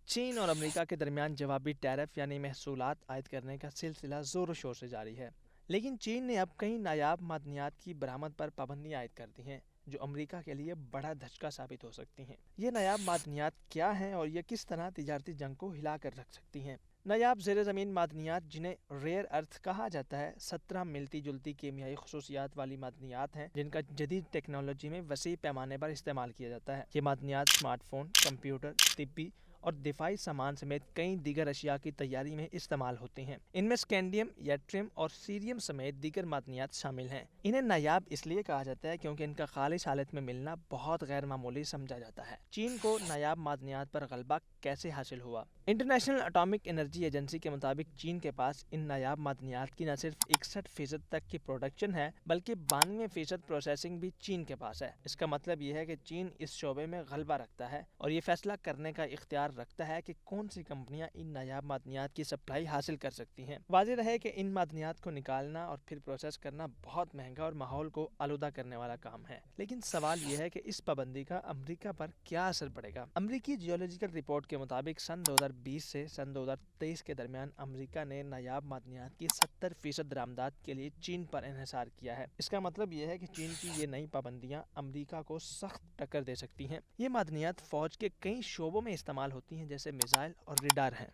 چین اور امریکہ کے درمیان جوابی ٹیرف یعنی محصولات عائد کرنے کا سلسلہ زور و شور سے جاری ہے، لیکن چین نے اب کئی نایاب معدنیات کی برآمد پر پابندی عائد کر دی ہیں جو امریکہ کے لیے بڑا دھچکا ثابت ہو سکتی ہیں۔ یہ نایاب معدنیات کیا ہیں اور یہ کس طرح تجارتی جنگ کو ہلا کر رکھ سکتی ہیں؟ نایاب زیر زمین معدنیات جنہیں ریئر ارتھ کہا جاتا ہے 17 ملتی جلتی کیمیائی خصوصیات والی معدنیات ہیں جن کا جدید ٹیکنالوجی میں وسیع پیمانے پر استعمال کیا جاتا ہے۔ یہ معدنیات اسمارٹ فون، کمپیوٹر، طبی اور دفاعی سامان سمیت کئی دیگر اشیاء کی تیاری میں استعمال ہوتی ہیں۔ ان میں سکینڈیم، یٹریم اور سیریم سمیت دیگر معدنیات شامل ہیں۔ انہیں نایاب اس لیے کہا جاتا ہے کیونکہ ان کا خالص حالت میں ملنا بہت غیر معمولی سمجھا جاتا ہے۔ چین کو نایاب معدنیات پر غلبہ کیسے حاصل ہوا؟ انٹرنیشنل اٹامک انرجی ایجنسی کے مطابق چین کے پاس ان نایاب معدنیات کی نہ صرف 61% تک کی پروڈکشن ہے بلکہ 92% پروسیسنگ بھی چین کے پاس ہے۔ اس کا مطلب یہ ہے کہ چین اس شعبے میں غلبہ رکھتا ہے اور یہ فیصلہ کرنے کا اختیار رکھتا ہے کہ کون سی کمپنیاں ان نایاب معدنیات کی سپلائی حاصل کر سکتی ہیں۔ واضح رہے کہ ان معدنیات کو نکالنا اور پھر پروسیس کرنا بہت مہنگا اور ماحول کو آلودہ کرنے والا کام ہے، لیکن سوال یہ ہے کہ اس پابندی کا امریکہ پر کیا اثر پڑے گا؟ امریکی جیولوجیکل رپورٹ کے مطابق سن 2020 سے سن 2023 کے درمیان امریکہ نے نایاب معدنیات کی 70% درآمدات کے لیے چین پر انحصار کیا ہے۔ اس کا مطلب یہ ہے کہ چین کی یہ نئی پابندیاں امریکہ کو سخت ٹکر دے سکتی ہیں۔ یہ معدنیات فوج کے کئی شعبوں میں استعمال ہوتی ہیں جیسے میزائل اور ریڈار ہیں۔